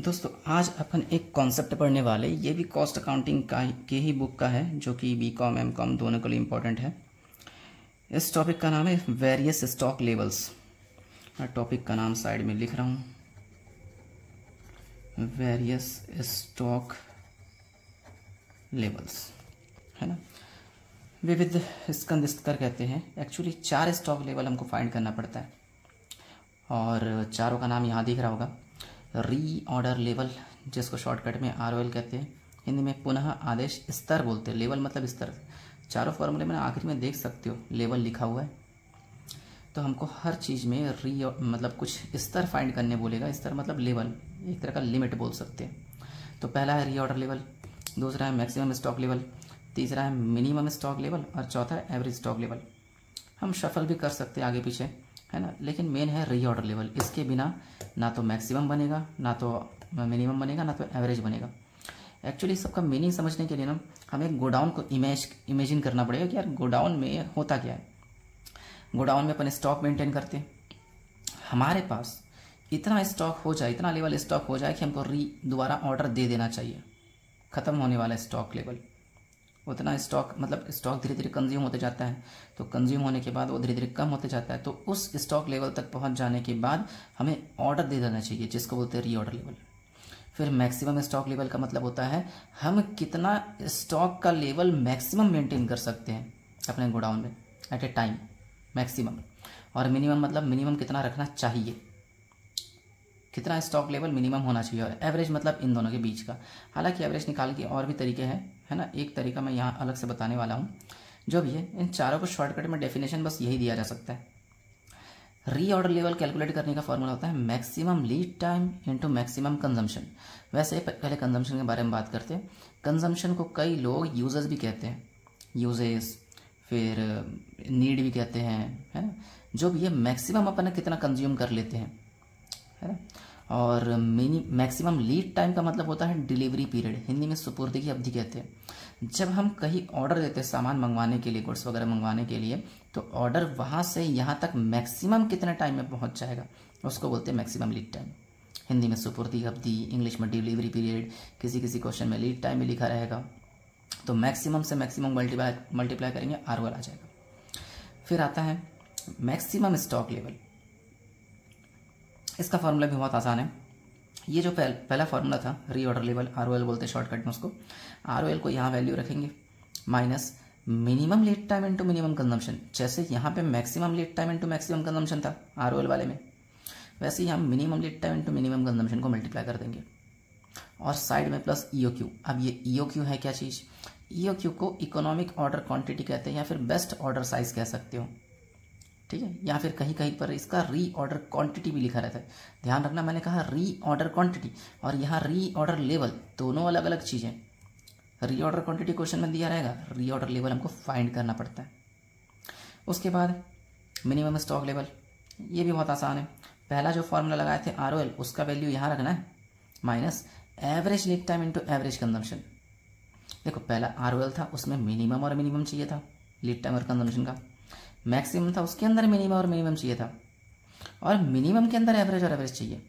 दोस्तों आज अपन एक कॉन्सेप्ट पढ़ने वाले, ये भी कॉस्ट अकाउंटिंग का के ही बुक का है, जो कि बीकॉम एमकॉम दोनों के लिए इम्पोर्टेंट है। इस टॉपिक का नाम है वेरियस स्टॉक लेवल्स। टॉपिक का नाम साइड में लिख रहा हूँ, वेरियस स्टॉक लेवल्स, है ना। विविध स्कंद स्तर कहते हैं। एक्चुअली 4 स्टॉक लेवल हमको फाइंड करना पड़ता है और चारों का नाम यहाँ दिख रहा होगा। री ऑर्डर लेवल, जिसको शॉर्टकट में ROL कहते हैं, हिंदी में पुनः आदेश स्तर बोलते हैं। लेवल मतलब स्तर। चारों फॉर्मूले में आखिर में देख सकते हो लेवल लिखा हुआ है। तो हमको हर चीज़ में री मतलब कुछ स्तर फाइंड करने बोलेगा। स्तर मतलब लेवल, एक तरह का लिमिट बोल सकते हैं। तो पहला है री ऑर्डर लेवल, दूसरा है मैक्सिमम स्टॉक लेवल, तीसरा है मिनिमम स्टॉक लेवल और चौथा है एवरेज स्टॉक लेवल। हम शफल भी कर सकते हैं आगे पीछे, है ना, लेकिन मेन है री ऑर्डर लेवल। इसके बिना ना तो मैक्सिमम बनेगा, ना तो मिनिमम बनेगा, ना तो एवरेज बनेगा। एक्चुअली सबका मीनिंग समझने के लिए ना हमें गोडाउन को इमेजिन करना पड़ेगा कि यार गोडाउन में होता क्या है। गोडाउन में अपन स्टॉक मेंटेन करते हैं। हमारे पास इतना स्टॉक हो जाए, इतना लेवल स्टॉक हो जाए कि हमको दोबारा ऑर्डर दे देना चाहिए। ख़त्म होने वाला स्टॉक लेवल, उतना स्टॉक मतलब स्टॉक धीरे धीरे कंज्यूम होते जाता है। तो कंज्यूम होने के बाद वो धीरे धीरे कम होते जाता है। तो उस स्टॉक लेवल तक पहुंच जाने के बाद हमें ऑर्डर दे देना चाहिए, जिसको बोलते हैं री ऑर्डर लेवल। फिर मैक्सिमम स्टॉक लेवल का मतलब होता है हम कितना स्टॉक का लेवल मैक्सिमम मेंटेन कर सकते हैं अपने गोडाउन में एट ए टाइम, मैक्सिमम। और मिनिमम मतलब मिनिमम कितना रखना चाहिए, कितना स्टॉक लेवल मिनिमम होना चाहिए। और एवरेज मतलब इन दोनों के बीच का। हालांकि एवरेज निकाल के और भी तरीके हैं, है ना। एक तरीका मैं यहाँ अलग से बताने वाला हूँ। जो भी है, इन चारों को शॉर्टकट में डेफिनेशन बस यही दिया जा सकता है। री ऑर्डर लेवल कैलकुलेट करने का फॉर्मूला होता है maximum lead time into maximum consumption. वैसे पहले कंजम्पशन के बारे में बात करते हैं। कंजम्पशन को कई लोग यूजेस भी कहते हैं, यूजेस, फिर नीड भी कहते हैं, है ना। जो भी है, मैक्सिमम अपन कितना कंज्यूम कर लेते हैं, है ना। और मैक्सिमम लीड टाइम का मतलब होता है डिलीवरी पीरियड, हिंदी में सुपुर्दी की अवधि कहते हैं। जब हम कहीं ऑर्डर देते हैं सामान मंगवाने के लिए, गुड्स वगैरह मंगवाने के लिए, तो ऑर्डर वहाँ से यहाँ तक मैक्सिमम कितने टाइम में पहुँच जाएगा, उसको बोलते हैं मैक्सिमम लीड टाइम। हिंदी में सुपुर्दी अवधि, इंग्लिश में डिलीवरी पीरियड, किसी किसी क्वेश्चन में लीड टाइम भी लिखा रहेगा। तो मैक्सिमम से मैक्सिमम मल्टीप्लाई करेंगे, ROL आ जाएगा। फिर आता है मैक्सिमम स्टॉक लेवल। इसका फॉर्मूला भी बहुत आसान है। ये जो पहला फॉर्मूला था री ऑर्डर लेवल, ROL बोलते हैं शॉर्टकट में उसको। ROL को यहाँ वैल्यू रखेंगे minus minimum lead time into minimum consumption. जैसे यहाँ पे maximum lead time into maximum consumption था ROL वाले में, वैसे ही हम minimum lead time into minimum consumption को मल्टीप्लाई कर देंगे और साइड में प्लस EOQ। अब ये EOQ है क्या चीज़? EOQ को इकोनॉमिक ऑर्डर क्वांटिटी कहते हैं या फिर बेस्ट ऑर्डर साइज कह सकते हो, ठीक है। या फिर कहीं कहीं पर इसका री ऑर्डर क्वांटिटी भी लिखा रहता है। ध्यान रखना, मैंने कहा री ऑर्डर क्वांटिटी और यहाँ री ऑर्डर लेवल, दोनों अलग अलग चीज़ें। री ऑर्डर क्वांटिटी क्वेश्चन में दिया रहेगा, री ऑर्डर लेवल हमको फाइंड करना पड़ता है। उसके बाद मिनिमम स्टॉक लेवल, ये भी बहुत आसान है। पहला जो फॉर्मूला लगाए थे ROL, उसका वैल्यू यहाँ रखना है minus average lead time into average consumption. देखो पहला ROL था, उसमें मिनिमम और मिनिमम चाहिए था लीड टाइम और कंजम्पशन का। मैक्सिमम था, उसके अंदर मिनिमम और मिनिमम चाहिए था। और मिनिमम के अंदर एवरेज और एवरेज चाहिए,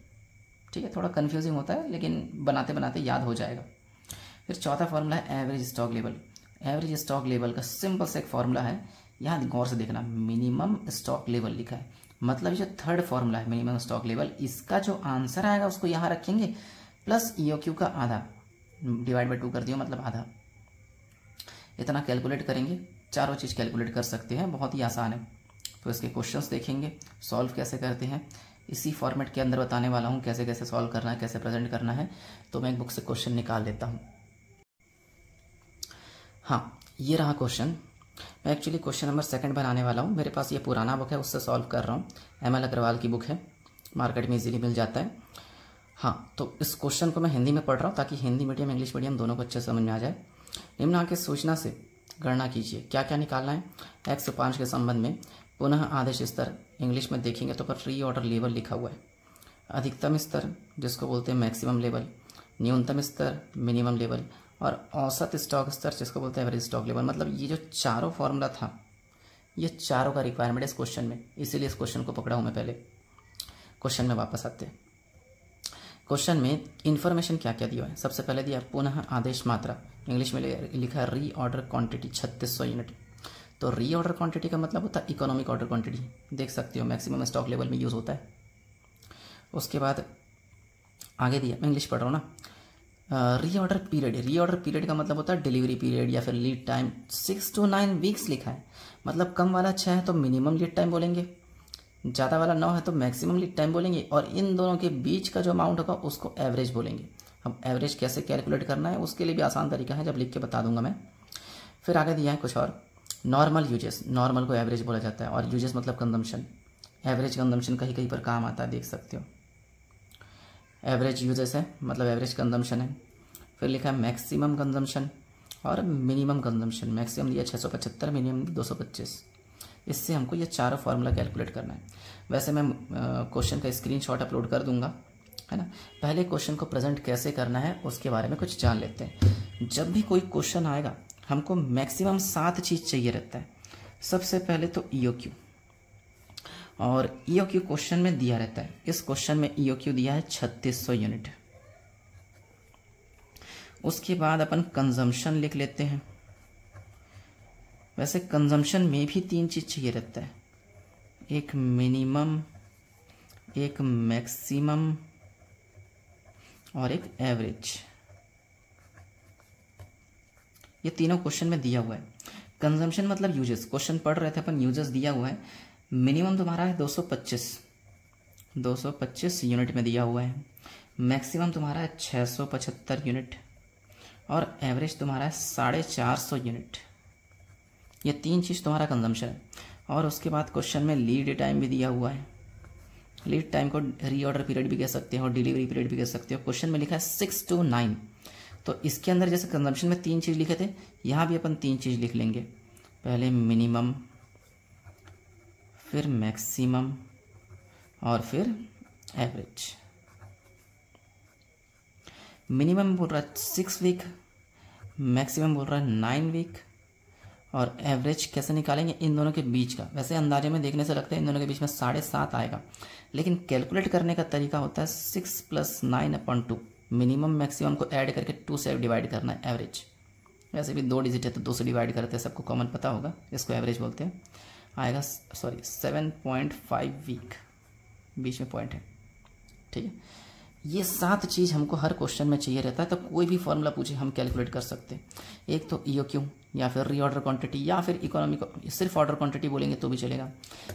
ठीक है। थोड़ा कंफ्यूजिंग होता है, लेकिन बनाते बनाते याद हो जाएगा। फिर चौथा फॉर्मूला है average stock level. Average stock level का सिंपल से एक फॉर्मूला है, यहाँ गौर से देखना, मिनिमम स्टॉक लेवल लिखा है। मतलब जो थर्ड फॉर्मूला है मिनिमम स्टॉक लेवल, इसका जो आंसर आएगा उसको यहाँ रखेंगे प्लस EOQ का आधा, डिवाइड बाई 2 कर दियो मतलब आधा। इतना कैलकुलेट करेंगे, चारों चीज़ कैलकुलेट कर सकते हैं, बहुत ही आसान है। तो इसके क्वेश्चंस देखेंगे, सॉल्व कैसे करते हैं, इसी फॉर्मेट के अंदर बताने वाला हूँ कैसे कैसे सॉल्व करना है, कैसे प्रेजेंट करना है। तो मैं एक बुक से क्वेश्चन निकाल लेता हूँ। हाँ, ये रहा क्वेश्चन। मैं एक्चुअली क्वेश्चन नंबर 2 बनाने वाला हूँ। मेरे पास ये पुराना बुक है, उससे सॉल्व कर रहा हूँ। ML अग्रवाल की बुक है, मार्केट में इजीली मिल जाता है। हाँ, तो इस क्वेश्चन को मैं हिंदी में पढ़ रहा हूँ ताकि हिंदी मीडियम इंग्लिश मीडियम दोनों को अच्छे समझ में आ जाए। निम्नलिखित सूचना से गणना कीजिए। क्या क्या निकालना है? 105 के संबंध में पुनः आदेश स्तर, इंग्लिश में देखेंगे तो पर री ऑर्डर लेवल लिखा हुआ है। अधिकतम स्तर, जिसको बोलते हैं मैक्सिमम लेवल, न्यूनतम स्तर मिनिमम लेवल, और औसत स्टॉक स्तर, जिसको बोलते हैं एवरेज स्टॉक लेवल। मतलब ये जो चारों फॉर्मूला था, ये चारों का रिक्वायरमेंट है इस क्वेश्चन में, इसीलिए इस क्वेश्चन को पकड़ा हूँ मैं। पहले क्वेश्चन में वापस आते हैं। क्वेश्चन में इन्फॉर्मेशन क्या क्या दिया है। सबसे पहले दिया पुनः आदेश मात्रा, इंग्लिश में लिखा है रीऑर्डर क्वांटिटी 3600 यूनिट। तो रीऑर्डर क्वांटिटी का मतलब होता है इकोनॉमिक ऑर्डर क्वांटिटी, देख सकते हो मैक्सिमम स्टॉक लेवल में यूज़ होता है। उसके बाद आगे दिया, मैं इंग्लिश पढ़ रहा हूँ ना। रीऑर्डर पीरियड का मतलब होता है डिलीवरी पीरियड या फिर लीड टाइम। 6 to 9 वीक्स लिखा है, मतलब कम वाला 6 है तो मिनिमम लीड टाइम बोलेंगे, ज़्यादा वाला 9 है तो मैक्सिमम लीड टाइम बोलेंगे, और इन दोनों के बीच का जो अमाउंट होगा उसको एवरेज बोलेंगे। अब एवरेज कैसे कैलकुलेट करना है उसके लिए भी आसान तरीका है, जब लिख के बता दूंगा मैं। फिर आगे दिया है कुछ और, नॉर्मल यूजेस, नॉर्मल को एवरेज बोला जाता है, और यूजेस मतलब कंजम्पशन। एवरेज कंजम्पशन कहीं कहीं पर काम आता है, देख सकते हो। एवरेज यूजेस है मतलब एवरेज कंजम्पशन है। फिर लिखा है मैक्सिमम कंजम्पशन और मिनिमम कंजम्पशन। मैक्सिमम दिया 675, मिनिमम 225। इससे हमको ये चारों फार्मूला कैलकुलेट करना है। वैसे मैं क्वेश्चन का स्क्रीनशॉट अपलोड कर दूंगा, है ना। पहले क्वेश्चन को प्रेजेंट कैसे करना है उसके बारे में कुछ जान लेते हैं। जब भी कोई क्वेश्चन आएगा हमको मैक्सिमम 7 चीज़ चाहिए रहता है। सबसे पहले तो EOQ, और EOQ क्वेश्चन में दिया रहता है। इस क्वेश्चन में EOQ दिया है 3600 यूनिट। उसके बाद अपन कंजम्पशन लिख लेते हैं। वैसे कंजम्पशन में भी 3 चीज़ चाहिए रहता है, एक मिनिमम, एक मैक्सिमम और एक एवरेज। ये तीनों क्वेश्चन में दिया हुआ है। कंजम्पशन मतलब यूजेस, क्वेश्चन पढ़ रहे थे अपन, यूजेस दिया हुआ है। मिनिमम तुम्हारा है 225 यूनिट में दिया हुआ है। मैक्सिमम तुम्हारा है 675 यूनिट, और एवरेज तुम्हारा है 450 यूनिट। ये 3 चीज़ तुम्हारा कंजम्पशन है। और उसके बाद क्वेश्चन में लीड टाइम भी दिया हुआ है। लीड टाइम को रीऑर्डर पीरियड भी कह सकते हो और डिलीवरी पीरियड भी कह सकते हो। क्वेश्चन में लिखा है 6 to 9। तो इसके अंदर जैसे कंजम्पशन में 3 चीज़ लिखे थे, यहाँ भी अपन 3 चीज़ लिख लेंगे। पहले मिनिमम, फिर मैक्सिमम और फिर एवरेज। मिनिमम बोल रहा है 6 वीक, मैक्सिमम बोल रहा है 9 वीक, और एवरेज कैसे निकालेंगे इन दोनों के बीच का। वैसे अंदाजे में देखने से लगता है इन दोनों के बीच में 7.5 आएगा, लेकिन कैलकुलेट करने का तरीका होता है 6 + 9/2। मिनिमम मैक्सिमम को ऐड करके 2 से डिवाइड करना है एवरेज। वैसे भी 2 डिजिट है तो 2 से डिवाइड करते हैं, सबको कॉमन पता होगा, इसको एवरेज बोलते हैं। आएगा 7.5 वीक, बीच में पॉइंट है, ठीक है। ये 7 चीज़ हमको हर क्वेश्चन में चाहिए रहता है। तो कोई भी फॉर्मूला पूछे हम कैलकुलेट कर सकते हैं। एक तो EOQ या फिर रीऑर्डर क्वांटिटी या फिर इकोनॉमिक, सिर्फ ऑर्डर क्वांटिटी बोलेंगे तो भी चलेगा।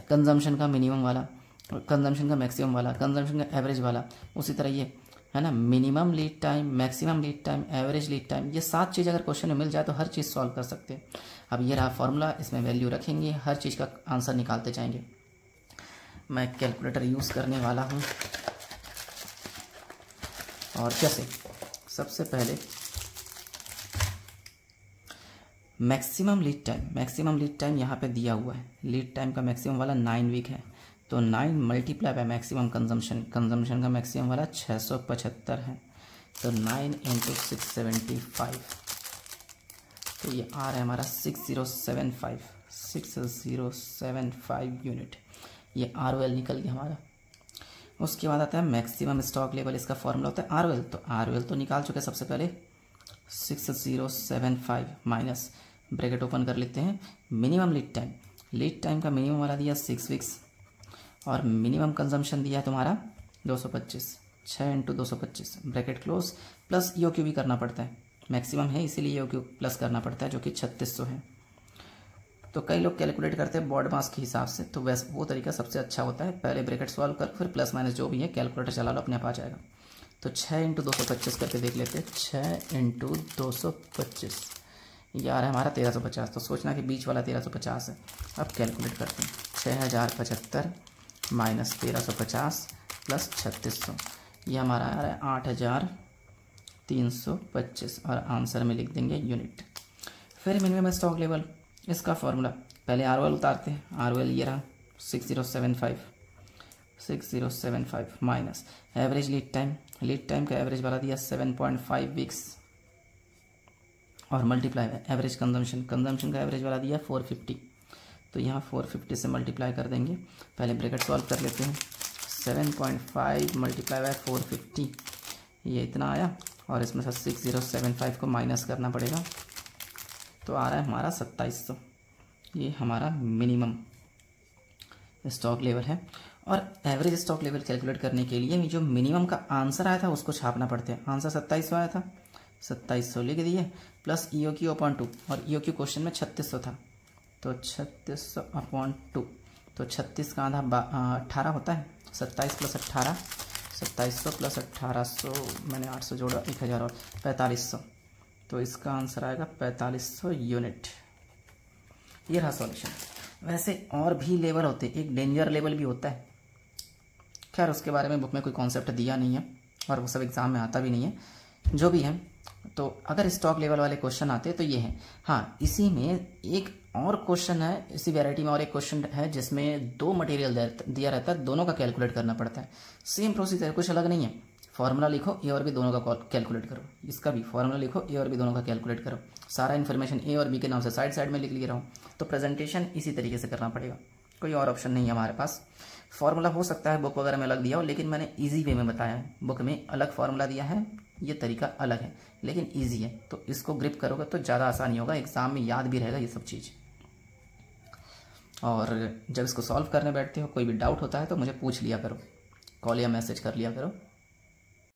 कंजम्पशन का मिनिमम वाला, कंजम्पशन का मैक्सिमम वाला, कंजम्पशन का एवरेज वाला। उसी तरह ये है ना, minimum lead time, maximum lead time, average lead time. ये 7 चीज़ अगर क्वेश्चन में मिल जाए तो हर चीज़ सॉल्व कर सकते हैं। अब ये रहा फॉर्मूला, इसमें वैल्यू रखेंगे, हर चीज़ का आंसर निकालते जाएंगे। मैं कैलकुलेटर यूज़ करने वाला हूँ। और कैसे, सबसे पहले मैक्सिमम लीड टाइम यहाँ पे दिया हुआ है। लीड टाइम का मैक्सिमम वाला 9 वीक है, तो 9 मल्टीप्लाई बाय मैक्सिमम कंजम्पशन का मैक्सिमम वाला 675 है, तो 9 × 675, तो ये आ रहा है हमारा 6075 यूनिट। ये ROL निकल गया हमारा। उसके बाद आता है मैक्सिमम स्टॉक लेवल, इसका फॉर्मूला होता है ROL। तो ROL तो निकाल चुके सबसे पहले, 6075 माइनस, ब्रैकेट ओपन कर लेते हैं, मिनिमम लीड टाइम का मिनिमम वाला दिया 6 वीक्स, और मिनिमम कंजम्पशन दिया है तुम्हारा 225, 6 × 225 ब्रैकेट क्लोज, प्लस EOQ भी करना पड़ता है, मैक्सिमम है इसीलिए EOQ प्लस करना पड़ता है, जो कि 3600 है। तो कई लोग कैलकुलेट करते हैं बॉड मास के हिसाब से, तो वैसे वो तरीका सबसे अच्छा होता है। पहले ब्रैकेट सॉल्व कर, फिर प्लस माइनस जो भी है कैलकुलेटर चला लो, अपने आप आ जाएगा। तो 6 × 225 करके देख लेते हैं। 6 × 225 ये आ रहा है हमारा 1350। तो सोचना कि बीच वाला 1350 है। अब कैलकुलेट करते हैं, 6075 माइनस 1350 प्लस 3600, ये हमारा आ रहा है 8325, और आंसर में लिख देंगे यूनिट। फिर मिनिमम स्टॉक लेवल, इसका फॉर्मूला पहले ROL उतारते हैं। ROL ये रहा 6075 माइनस एवरेज लीड टाइम का एवरेज वाला दिया 7.5 वीक्स, और मल्टीप्लाई एवरेज कंजम्पशन का एवरेज वाला दिया 450। तो यहाँ 450 से मल्टीप्लाई कर देंगे। पहले ब्रैकेट सॉल्व कर लेते हैं। 7.5 मल्टीप्लाई बाय 450 ये इतना आया और इसमें से 6075 को माइनस करना पड़ेगा, तो आ रहा है हमारा 2700। ये हमारा मिनिमम स्टॉक लेवल है। और एवरेज स्टॉक लेवल कैलकुलेट करने के लिए जो मिनिमम का आंसर आया था उसको छापना पड़ता है। आंसर 2700 आया था, 2700 लिख दिए, प्लस EOQ अपॉन 2, और EOQ क्वेश्चन में 3600 था, तो 3600 अपॉन 2, तो 36 का आधा 18 होता है। 27 प्लस 18, 2700 प्लस 1800, मैंने 800 जोड़ा, 1000 और 4500, तो इसका आंसर आएगा 4500 यूनिट। ये रहा सॉल्यूशन। वैसे और भी लेवल होते हैं, एक डेंजर लेवल भी होता है, खैर उसके बारे में बुक में कोई कॉन्सेप्ट दिया नहीं है और वो सब एग्ज़ाम में आता भी नहीं है, जो भी है। तो अगर स्टॉक लेवल वाले क्वेश्चन आते हैं तो ये है। हाँ, इसी में एक और क्वेश्चन है, इसी वैरायटी में और एक क्वेश्चन है जिसमें 2 मटेरियल दिया रहता है, दोनों का कैलकुलेट करना पड़ता है। सेम प्रोसीजर, कुछ अलग नहीं है। फॉर्मूला लिखो, ए और बी दोनों का कैलकुलेट करो। इसका भी फॉर्मूला लिखो, ए और बी दोनों का कैलकुलेट करो। सारा इन्फॉर्मेशन ए और बी के नाम से साइड साइड में लिख ले रहा हूँ। तो प्रेजेंटेशन इसी तरीके से करना पड़ेगा, कोई और ऑप्शन नहीं है हमारे पास। फॉर्मूला हो सकता है बुक वगैरह में अलग दिया हो, लेकिन मैंने ईजी वे में बताया है। बुक में अलग फार्मूला दिया है, ये तरीका अलग है, लेकिन ईजी है, तो इसको ग्रिप करोगे तो ज़्यादा आसानी होगा, एग्जाम में याद भी रहेगा ये सब चीज़। और जब इसको सॉल्व करने बैठते हो, कोई भी डाउट होता है तो मुझे पूछ लिया करो, कॉल या मैसेज कर लिया करो।